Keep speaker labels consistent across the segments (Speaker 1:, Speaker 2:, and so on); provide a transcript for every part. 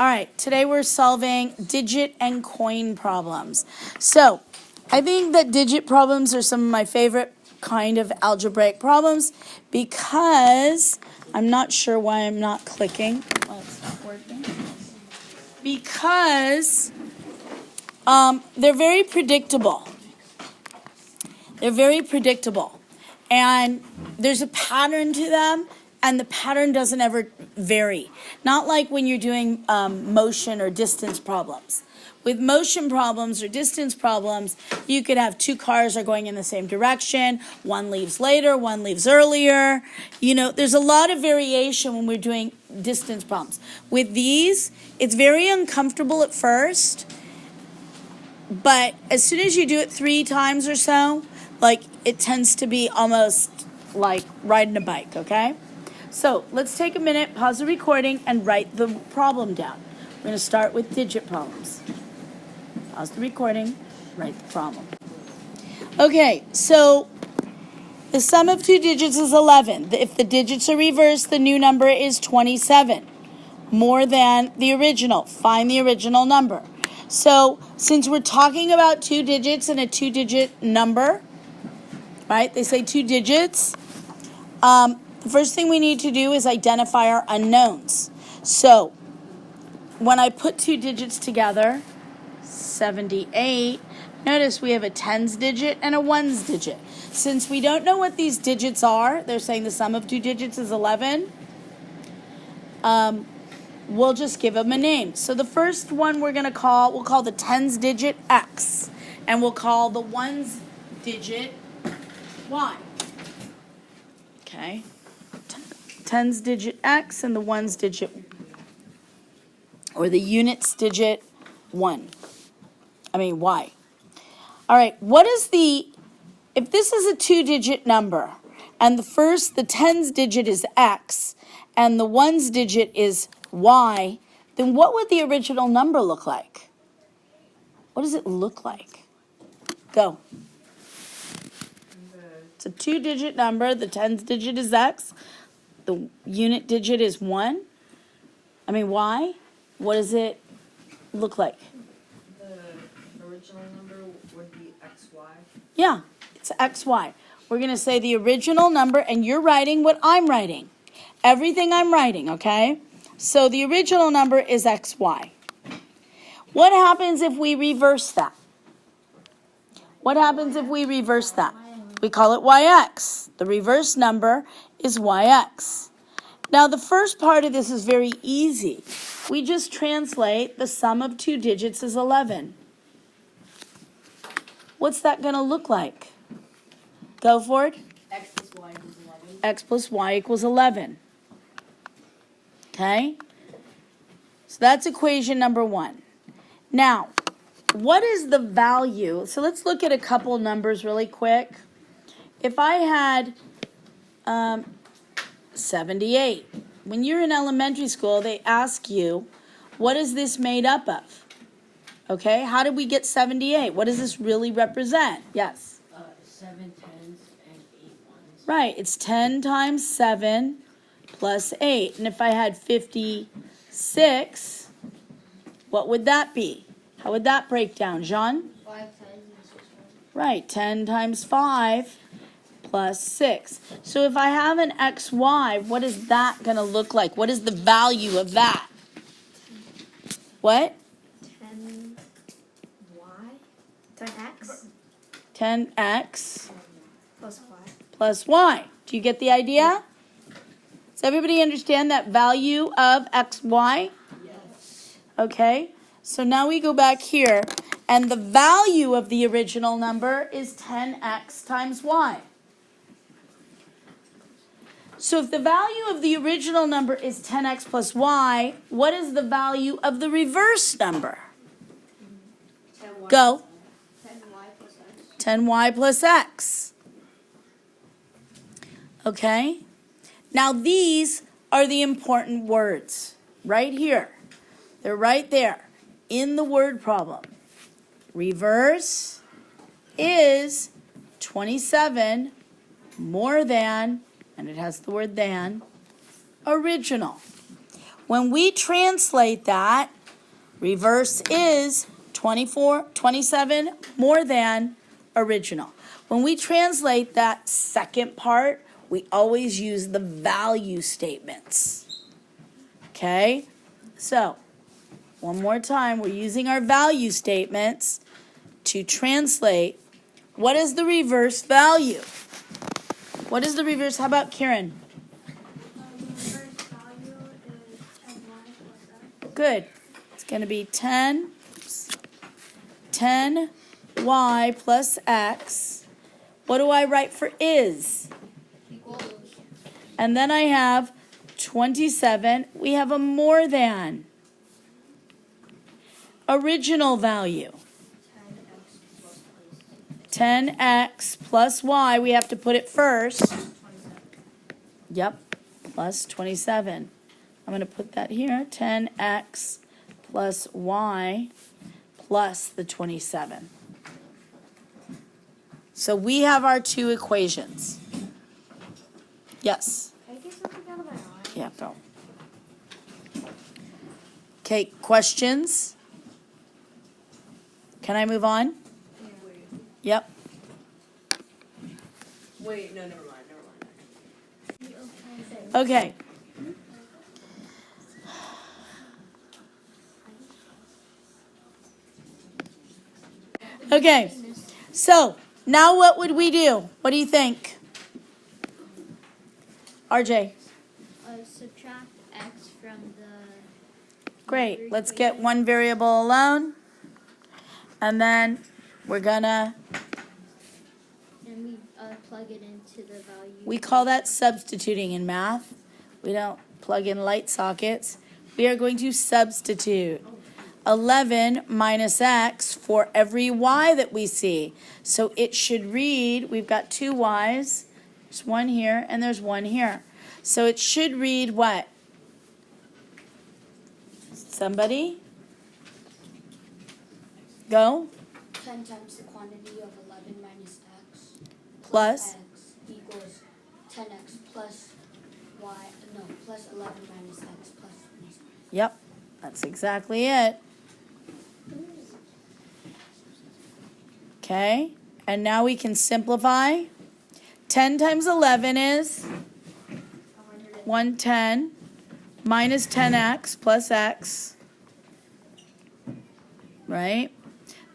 Speaker 1: All right, today we're solving digit and coin problems. So, I think that digit problems are some of my favorite kind of algebraic problems because I'm not sure why I'm not clicking. Oh, it's not working. Because they're very predictable. They're very predictable. And there's a pattern to them, and the pattern doesn't ever vary. Not like when you're doing motion or distance problems. With motion problems or distance problems, you could have two cars are going in the same direction. One leaves later, one leaves earlier. You know, there's a lot of variation when we're doing distance problems. With these, it's very uncomfortable at first, but as soon as you do it 3 times or so, like it tends to be almost like riding a bike, okay? So let's take a minute, pause the recording, and write the problem down. We're going to start with digit problems. Pause the recording, write the problem. Okay, so the sum of 2 digits is 11. If the digits are reversed, the new number is 27. More than the original. Find the original number. So since we're talking about 2 digits and a 2-digit number, right? They say 2 digits. The first thing we need to do is identify our unknowns. So when I put 2 digits together, 78, notice we have a tens digit and a ones digit. Since we don't know what these digits are, they're saying the sum of 2 digits is 11, we'll just give them a name. So the first one we'll call the tens digit X, and we'll call the ones digit Y. Okay. Tens digit X and the ones digit, or the units digit Y. All right, if this is a 2-digit number, and the tens digit is X, and the ones digit is Y, then what would the original number look like? What does it look like? Go. It's a 2-digit number. The tens digit is X. The unit digit is Y. What does it look like?
Speaker 2: The original number would be XY.
Speaker 1: Yeah, it's XY. We're going to say the original number, and you're writing what I'm writing. Everything I'm writing, okay? So the original number is XY. What happens if we reverse that? What happens if we reverse that? We call it YX. The reverse number is YX. Now, the first part of this is very easy. We just translate the sum of 2 digits is 11. What's that going to look like? Go for it.
Speaker 2: X plus Y equals 11.
Speaker 1: X plus Y equals 11. Okay? So that's equation number 1. Now, what is the value? So let's look at a couple numbers really quick. If I had 78, when you're in elementary school, they ask you, what is this made up of? Okay, how did we get 78? What does this really represent? Yes?
Speaker 2: 7 tens and 8 ones.
Speaker 1: Right, it's 10 times 7 plus 8. And if I had 56, what would that be? How would that break down, Jean?
Speaker 2: 5 tens and 6 ones.
Speaker 1: Right, 10 times 5 plus 6. So if I have an XY, what is that going to look like? What is the value of that? What?
Speaker 3: 10x
Speaker 1: 10x
Speaker 3: plus y.
Speaker 1: plus y. Do you get the idea? Does everybody understand that value of xy?
Speaker 2: Yes.
Speaker 1: Okay, so now we go back here, and the value of the original number is 10x times y. So if the value of the original number is 10x plus y, what is the value of the reverse number?
Speaker 2: 10y
Speaker 1: Go.
Speaker 2: 10y plus x.
Speaker 1: 10y plus x. Okay? Now these are the important words right here. They're right there in the word problem. Reverse is 27 more than, and it has the word than, original. When we translate that, reverse is 27 more than original. When we translate that second part, we always use the value statements. Okay? So, one more time, we're using our value statements to translate. What is the reverse value? What is the reverse? How about Karen?
Speaker 3: The reverse value is 10y plus x.
Speaker 1: Good. It's going to be 10y plus x. What do I write for is?
Speaker 3: Equals.
Speaker 1: And then I have 27. We have a more than. Original value. 10x plus y. We have to put it first. Yep. Plus 27. I'm going to put that here. 10x plus y plus the 27. So we have our two equations. Yes.
Speaker 3: Can I get something out of my eye?
Speaker 1: Yeah, go. Okay, questions? Can I move on? Yep.
Speaker 2: Wait, no, never mind.
Speaker 1: Okay. Okay. So, now what would we do? What do you think? RJ.
Speaker 3: Subtract x from the...
Speaker 1: Great. Let's get one variable alone. And then we're gonna,
Speaker 3: And we plug it into the value.
Speaker 1: we call that substituting in math. We don't plug in light sockets. We are going to substitute 11 minus x for every y that we see. So it should read, we've got two y's. There's one here and there's one here. So it should read what? Somebody? Go.
Speaker 4: 10 times the quantity of 11 minus x
Speaker 1: Plus.
Speaker 4: x equals 10x plus y, no, plus 11 minus x plus 27.
Speaker 1: Yep, that's exactly it. Okay, and now we can simplify. 10 times 11 is 110 minus 10x plus x, right?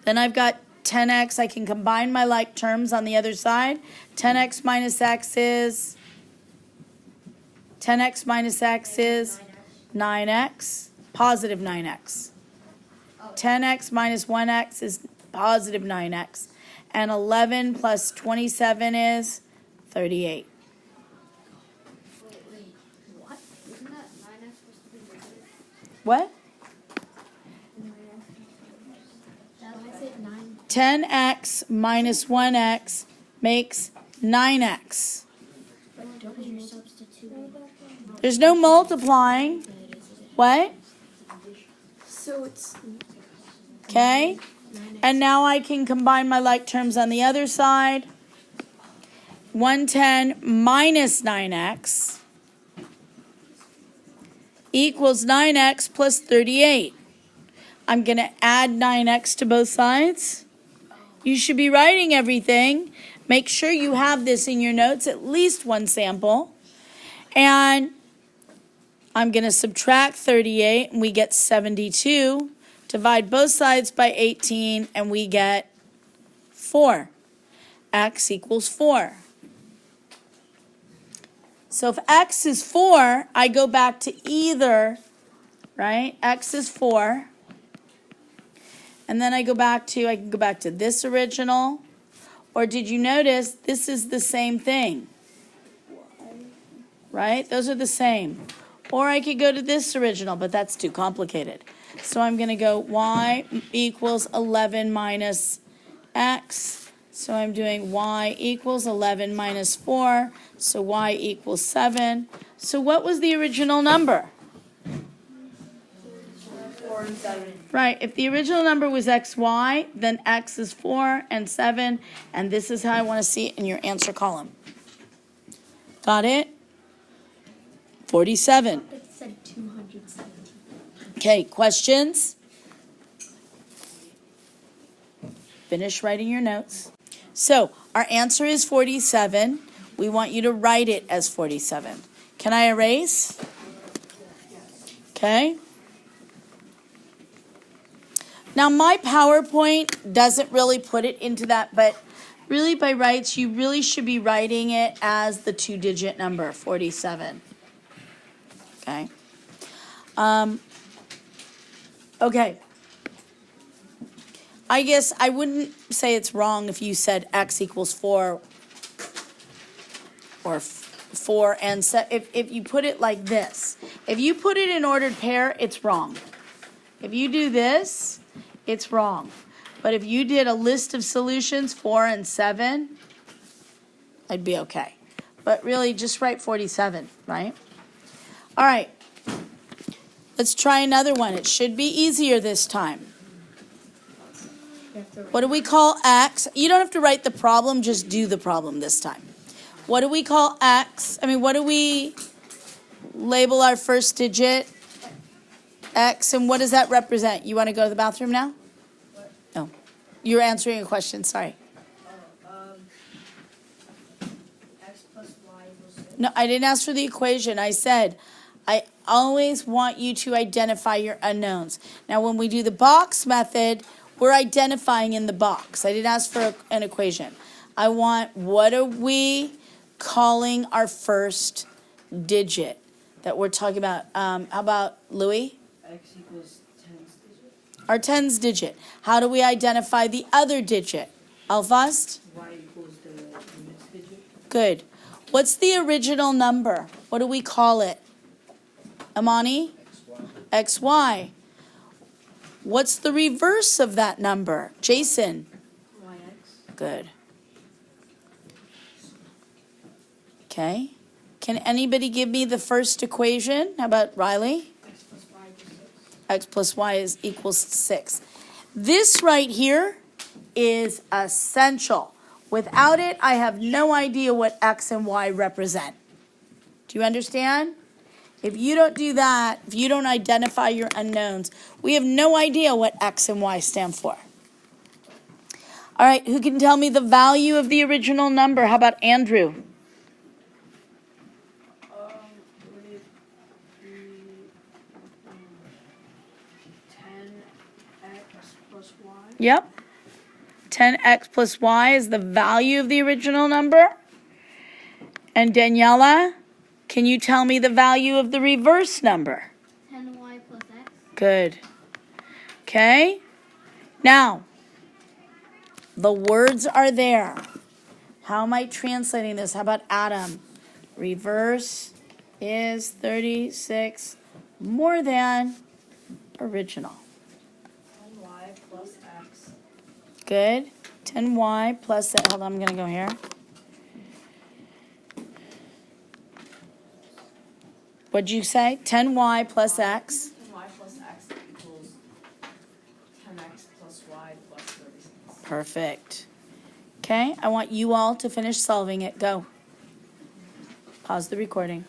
Speaker 1: Then I've got 10x. I can combine my like terms on the other side. 10x minus x is 9x, positive 9x. 10x minus 1x is positive 9x. And 11 plus 27 is 38.
Speaker 3: Wait, what? Isn't that 9x supposed to be negative?
Speaker 1: What?
Speaker 3: That makes it 9.
Speaker 1: 10x minus 1x makes 9x.
Speaker 3: But don't you substitute?
Speaker 1: There's no multiplying. What?
Speaker 3: So it's...
Speaker 1: Okay. And now I can combine my like terms on the other side. 110 minus 9x equals 9x plus 38. I'm going to add 9x to both sides. You should be writing everything. Make sure you have this in your notes, at least one sample. And I'm going to subtract 38, and we get 72. Divide both sides by 18, and we get 4. X equals 4. So if x is 4, I go back to either, right? X is 4. And then I can go back to this original. Or did you notice this is the same thing? Right? Those are the same. Or I could go to this original, but that's too complicated. So I'm going to go y equals 11 minus x. So I'm doing y equals 11 minus 4. So y equals 7. So what was the original number?
Speaker 2: 4 and 7.
Speaker 1: Right. If the original number was xy, then x is 4 and 7. And this is how I want to see it in your answer column. Got it? 47.
Speaker 3: It said 207.
Speaker 1: Okay, questions? Finish writing your notes. So, our answer is 47. We want you to write it as 47. Can I erase? Okay. Now, my PowerPoint doesn't really put it into that, but really by rights, you really should be writing it as the 2-digit number, 47. Okay. Okay. I guess I wouldn't say it's wrong if you said x equals 4 or 4 and if you put it like this. If you put it in ordered pair, it's wrong. If you do this, it's wrong. But if you did a list of solutions, 4 and 7, I'd be okay. But really, just write 47, right? All right. Let's try another one. It should be easier this time. What do we call x? You don't have to write the problem, just do the problem this time. What do we call x? What do we label our first digit? X, and what does that represent? You want to go to the bathroom now?
Speaker 2: What?
Speaker 1: No. You're answering a question, sorry.
Speaker 2: X plus Y equals 6.
Speaker 1: No, I didn't ask for the equation. I said, I always want you to identify your unknowns. Now, when we do the box method, we're identifying in the box. I didn't ask for an equation. I want, what are we calling our first digit that we're talking about? How about Louis?
Speaker 2: X equals 10's digit.
Speaker 1: Our tens digit. How do we identify the other digit? Alfast?
Speaker 2: Y equals the next digit.
Speaker 1: Good. What's the original number? What do we call it? Amani? XY. What's the reverse of that number? Jason?
Speaker 2: YX.
Speaker 1: Good. Okay. Can anybody give me the first equation? How about Riley?
Speaker 2: X plus Y equals 6.
Speaker 1: X plus Y equals 6. This right here is essential. Without it, I have no idea what X and Y represent. Do you understand? If you don't do that, if you don't identify your unknowns, we have no idea what X and Y stand for. All right, who can tell me the value of the original number? How about Andrew?
Speaker 2: Would it be 10x plus y?
Speaker 1: Yep. 10x plus y is the value of the original number. And Daniela, can you tell me the value of the reverse number?
Speaker 3: 10y plus x.
Speaker 1: Good. Okay. Now, the words are there. How am I translating this? How about Adam? Reverse is 36 more than original.
Speaker 2: 10y plus x.
Speaker 1: Good. 10y plus that. Hold on, I'm going to go here. What'd you say? 10y plus x.
Speaker 2: 10y plus x equals 10x plus y plus 36.
Speaker 1: Perfect. Okay, I want you all to finish solving it. Go. Pause the recording.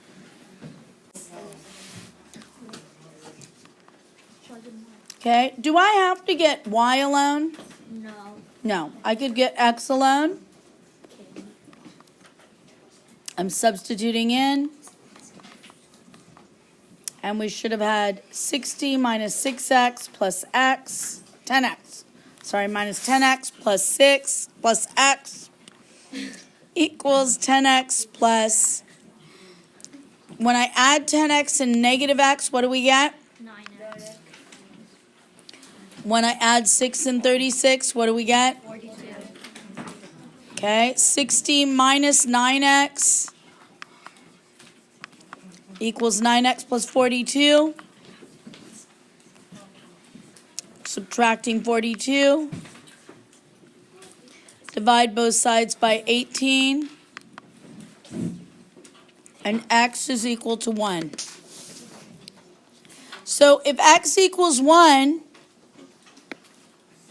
Speaker 1: Okay, do I have to get y alone?
Speaker 3: No.
Speaker 1: No, I could get x alone. I'm substituting in. And we should have had 60 minus 6x plus x, 10x. Sorry, minus 10x plus 6 plus x equals 10x plus, when I add 10x and negative x, what do we get?
Speaker 3: 9x.
Speaker 1: When I add 6 and 36, what do we get?
Speaker 3: 42.
Speaker 1: Okay, 60 minus 9x equals 9x plus 42. Subtracting 42. Divide both sides by 18. And x is equal to 1. So if x equals 1,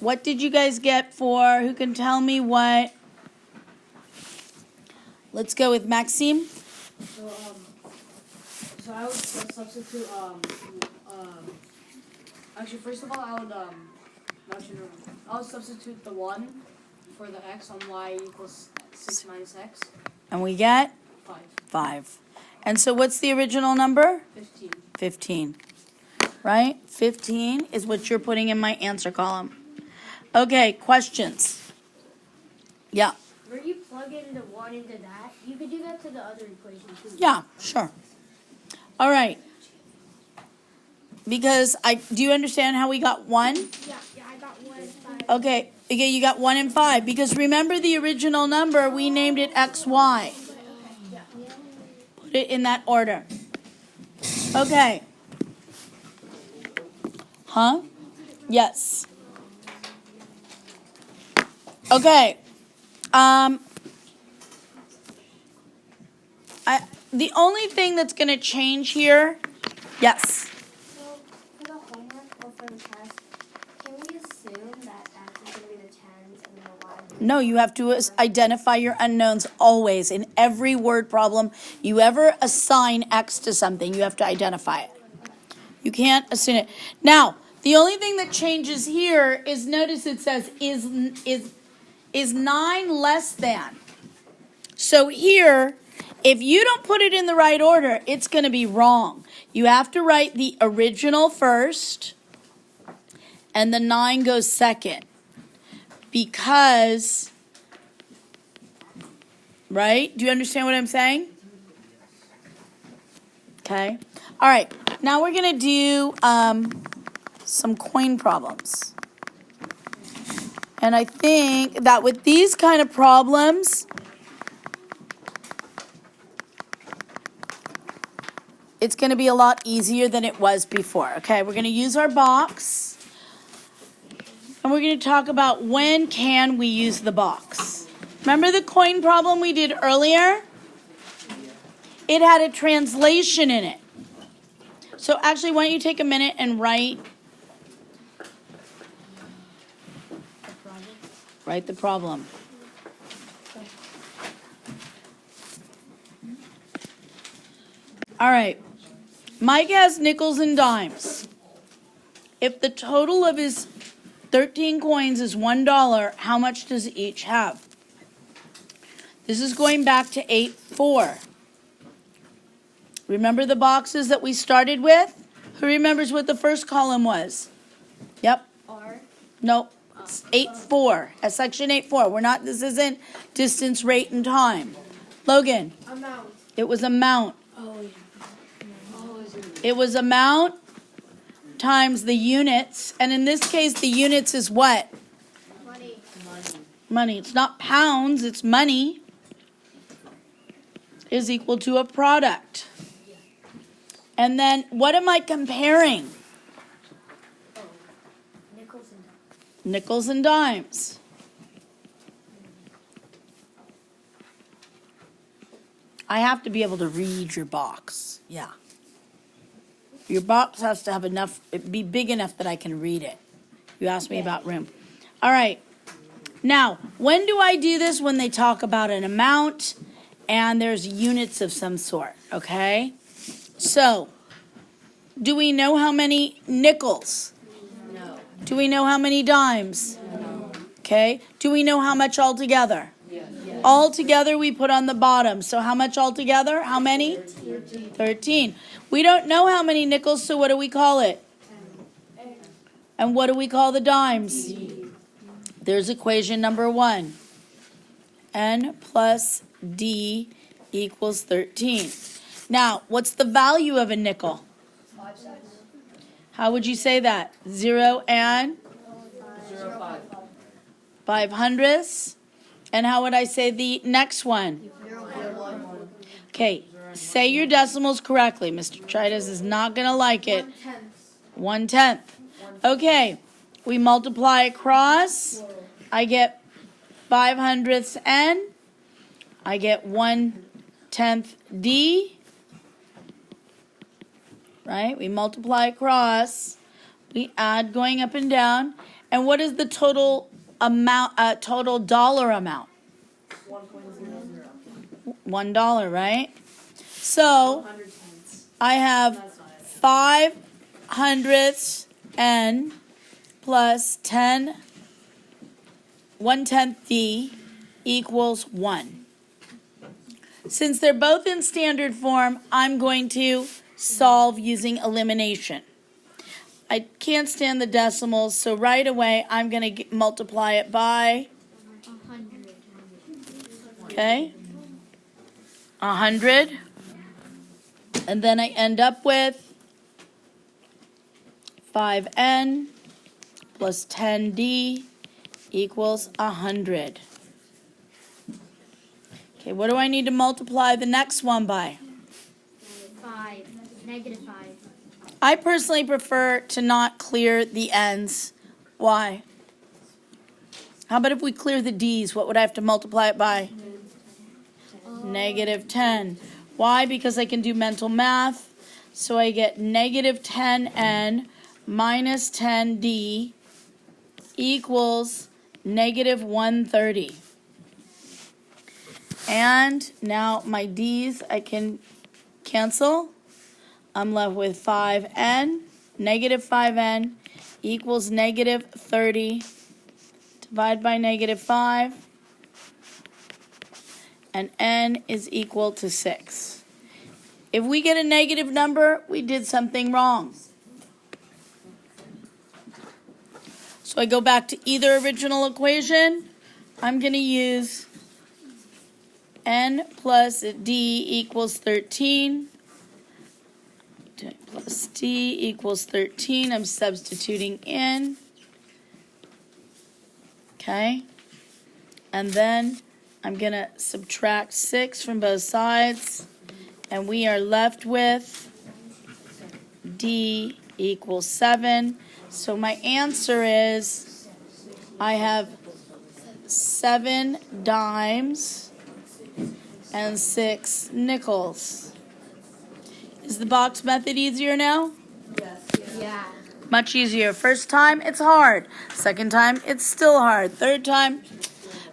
Speaker 1: what did you guys get for, who can tell me what? Let's go with Maxime.
Speaker 2: So I would substitute Actually, first of all, I'll substitute the 1 for the x on y equals 6 minus x.
Speaker 1: And we get
Speaker 2: 5.
Speaker 1: 5. And so what's the original number?
Speaker 2: 15.
Speaker 1: 15. Right? 15 is what you're putting in my answer column. Okay, questions? Yeah.
Speaker 3: Where you plug in the 1 into that, you could do that to the other equation too.
Speaker 1: Yeah, sure. All right. Because do you understand how we got 1?
Speaker 3: Yeah, I got 1 and 5.
Speaker 1: Okay, you got 1 and 5. Because remember the original number, we named it XY. Put it in that order. Okay. Huh? Yes. Okay. The only thing that's going to change here, yes.
Speaker 3: So, for the homework or for the test, can we assume that X is going to be the 10s and the Y?
Speaker 1: No, you have to identify your unknowns always. In every word problem you ever assign X to something, you have to identify it. You can't assume it. Now, the only thing that changes here is, notice it says, is 9 less than? So here, if you don't put it in the right order, it's going to be wrong. You have to write the original first, and the 9 goes second. Because, right? Do you understand what I'm saying? Okay. All right. Now we're going to do some coin problems. And I think that with these kind of problems, it's going to be a lot easier than it was before. Okay, we're going to use our box. And we're going to talk about when can we use the box. Remember the coin problem we did earlier? It had a translation in it. So actually, why don't you take a minute and write the problem. All right. Mike has nickels and dimes. If the total of his 13 coins is $1, how much does each have? This is going back to 8-4. Remember the boxes that we started with? Who remembers what the first column was? Yep.
Speaker 3: R.
Speaker 1: Nope. It's 8-4. At section 8-4. This isn't distance, rate, and time. Logan.
Speaker 3: Amount.
Speaker 1: It was amount.
Speaker 3: Oh, yeah.
Speaker 1: It was amount times the units. And in this case, the units is what?
Speaker 3: Money.
Speaker 1: Money. It's not pounds, it's money. Is equal to a product. And then what am I comparing?
Speaker 3: Oh, nickels and dimes.
Speaker 1: Nickels and dimes. I have to be able to read your box. Yeah. Your box has to have enough, be big enough that I can read it. You asked me about room. All right. Now, when do I do this? When they talk about an amount and there's units of some sort, okay? So, do we know how many nickels?
Speaker 2: No.
Speaker 1: Do we know how many dimes?
Speaker 2: No.
Speaker 1: Okay. Do we know how much altogether?
Speaker 2: Yes.
Speaker 1: All together we put on the bottom. So how much altogether? How many? 13. We don't know how many nickels, so what do we call it? And what do we call the dimes? There's equation number 1. N plus D equals 13. Now, what's the value of a nickel?
Speaker 3: 5 cents.
Speaker 1: How would you say that? 0 and
Speaker 2: 0.5.
Speaker 1: 5/100ths. And how would I say the next one?
Speaker 2: 0.1.
Speaker 1: Okay, say your decimals correctly. Mr. Tritus is not going to like it. 1/10. Okay, we multiply across. I get 5/100ths N. I get 1/10 D. Right? We multiply across. We add going up and down. And what is the total amount? Total dollar amount?
Speaker 2: 1.00.
Speaker 1: $1, right? So
Speaker 2: 100 cents.
Speaker 1: I have
Speaker 2: That's not it.
Speaker 1: 5/100ths n plus 10 1/10 d equals 1. Since they're both in standard form, I'm going to solve using elimination. I can't stand the decimals, so right away I'm going to multiply it by,
Speaker 3: 100.
Speaker 1: okay, 100. And then I end up with 5n plus 10d equals 100. Okay, what do I need to multiply the next one by?
Speaker 3: 5. Negative 5.
Speaker 1: I personally prefer to not clear the n's. Why? How about if we clear the d's? What would I have to multiply it by? Negative 10. Why? Because I can do mental math. So I get negative 10n minus 10d equals negative 130. And now my d's I can cancel. I'm left with 5n, negative 5n equals negative 30. Divide by negative 5. And n is equal to 6. If we get a negative number, we did something wrong. So I go back to either original equation. I'm going to use n plus d equals 13. Plus d equals 13. I'm substituting in. Okay. And then I'm going to subtract 6 from both sides. And we are left with d equals 7. So my answer is I have 7 dimes and 6 nickels. Is the box method easier now?
Speaker 3: Yeah.
Speaker 1: Much easier. First time, it's hard. Second time, it's still hard. Third time,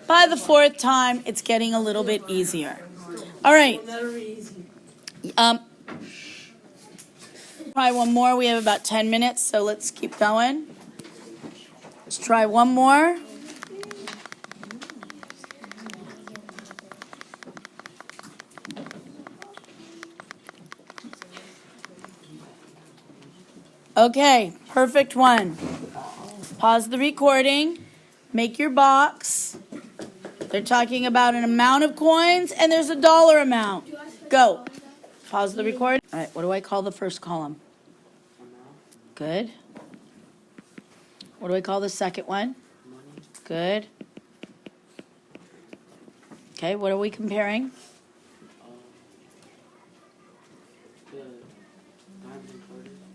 Speaker 1: by the fourth time, it's getting a little bit easier. All right. Try one more. We have about 10 minutes, so let's keep going. Let's try one more. Okay, perfect one. Pause the recording. Make your box. They're talking about an amount of coins, and there's a dollar amount. Go. Pause the recording. All right, what do I call the first column? Good. What do I call the second one? Good. Okay, what are we comparing?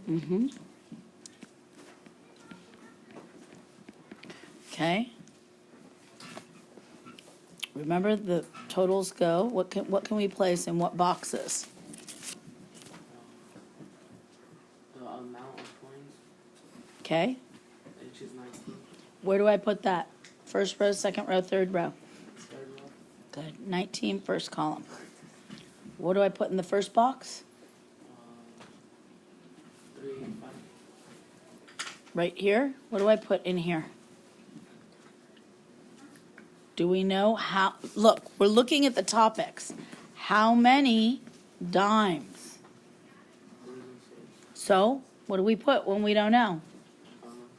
Speaker 1: Mm-hmm. Okay. Remember the totals go. What can we place in what boxes?
Speaker 5: The amount of coins,
Speaker 1: Okay.
Speaker 5: which is 19.
Speaker 1: Where do I put that? First row, second row, third row.
Speaker 5: Third row,
Speaker 1: Good. 19, first column. What do I put in the first box?
Speaker 5: 3, 5.
Speaker 1: Right here. What do I put in here? Do we know how? Look, we're looking at the topics. How many dimes? So, what do we put when we don't know?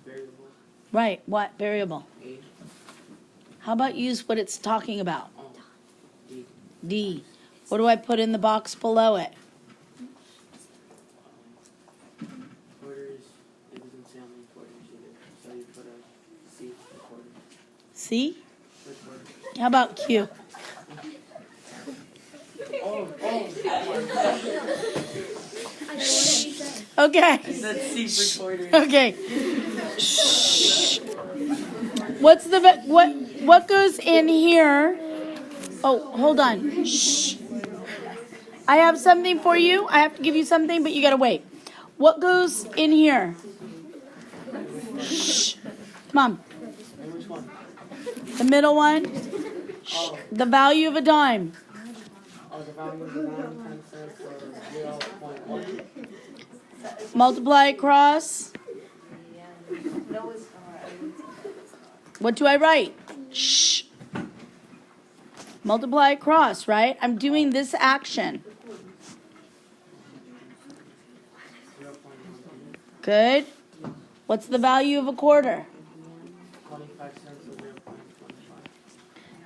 Speaker 5: Variable,
Speaker 1: Right, what variable?
Speaker 5: A,
Speaker 1: How about use what it's talking about?
Speaker 5: D.
Speaker 1: D. What do I put in the box below it?
Speaker 5: Quarters, it doesn't say how many quarters either. So you put a C for quarters.
Speaker 1: C?
Speaker 5: For quarters.
Speaker 1: How about Q? Okay.
Speaker 5: I said C for quarters.
Speaker 1: Okay. Shh. What's the what goes in here? Oh, hold on. Shh. I have something for you. I have to give you something, but you gotta wait. What goes in here? Shh. Come on.
Speaker 5: And which one?
Speaker 1: The middle one. Shh. The value of a dime.
Speaker 5: Oh, the value of the 9 cents or 0.1.
Speaker 1: Multiply across.
Speaker 2: No, it's not. I wouldn't say that it's not.
Speaker 1: What do I write? Shh. Multiply across, right? I'm doing this action.
Speaker 5: 0.12.
Speaker 1: Good. What's the value of a quarter?
Speaker 5: 25 cents or 0.25.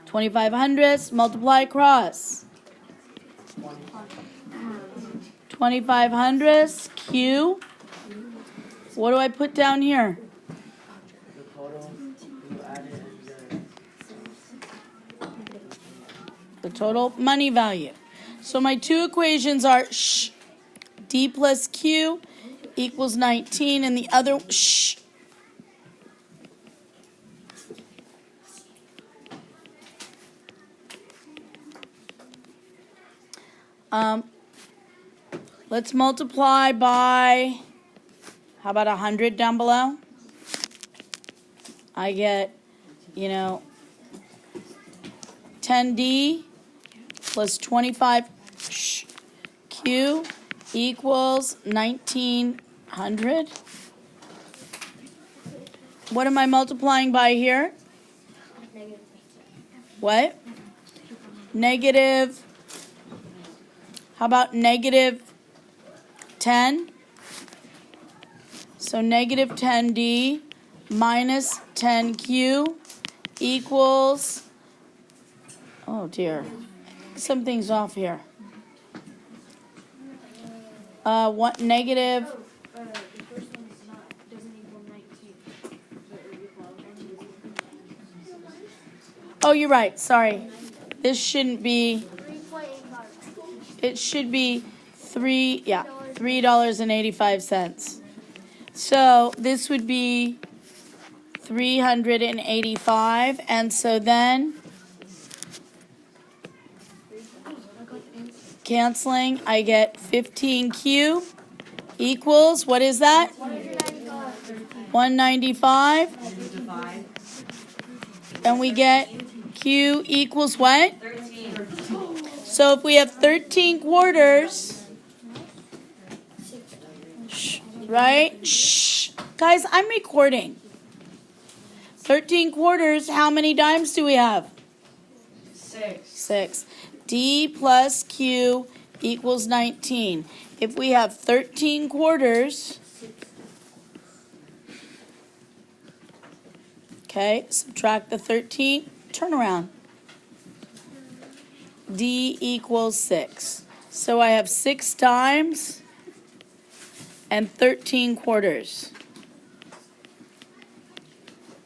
Speaker 1: 25 hundredths, multiply across. 25 hundredths, Q. What do I put down here?
Speaker 5: The total, you add it and
Speaker 1: The total money value. So my two equations are D plus Q equals 19, and the other let's multiply by, how about 100 down below? I get, 10D plus 25Q equals 1900. What am I multiplying by here?
Speaker 3: Negative.
Speaker 1: What? Negative. How about negative 10? So negative 10D minus 10Q equals, oh dear, something's off here. What negative?
Speaker 2: The first one's not, doesn't equal 19. But it equals
Speaker 1: Oh, you're right. Sorry. This shouldn't be,
Speaker 3: 3.85.
Speaker 1: it should be $3.85. So this would be 385, and so then canceling, I get 15Q equals, what is that? 195. And we get Q equals what?
Speaker 2: 13.
Speaker 1: So if we have 13 quarters, right? Shh. Guys, I'm recording. 13 quarters, how many dimes do we have? 6. D plus Q equals 19. If we have 13 quarters, okay, subtract the 13, turn around. D equals 6. So I have 6 dimes and 13 quarters.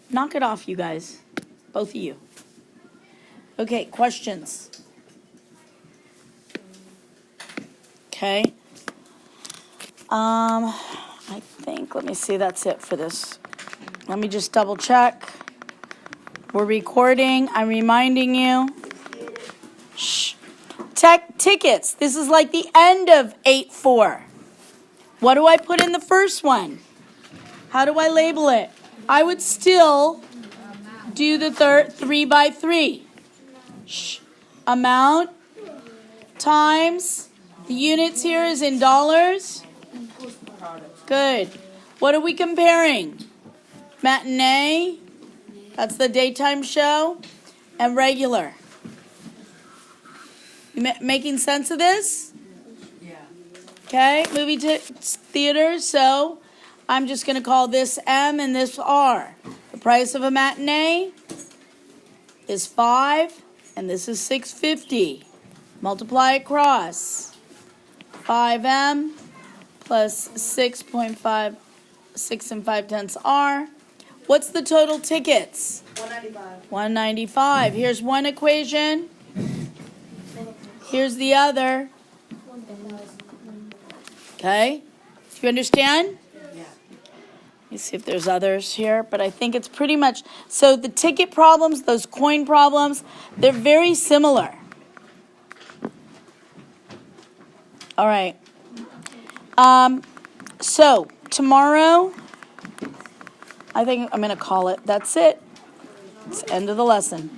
Speaker 1: Knock it off, you guys. Both of you. Okay, questions? Okay. I think, let me see, that's it for this. Let me just double check. We're recording. I'm reminding you. Shh. Tickets. This is like the end of 8-4. What do I put in the first one? How do I label it? I would still do the 3 by 3. Shh. Amount times, the units here is in dollars. Good. What are we comparing? Matinee, that's the daytime show, and regular. You making sense of this?
Speaker 2: Yeah.
Speaker 1: Okay, movie theater, so I'm just going to call this M and this R. The price of a matinee is 5, and this is $6.50. Multiply across. 5M plus 6.5, 6 and 5/10 R. What's the total tickets?
Speaker 2: 195.
Speaker 1: 195. Here's one equation. Here's the other. Okay? Do you understand?
Speaker 2: Yeah.
Speaker 1: Let me see if there's others here, but I think it's pretty much, so the ticket problems, those coin problems, they're very similar. All right. So tomorrow, I think I'm going to call it. That's it. It's the end of the lesson.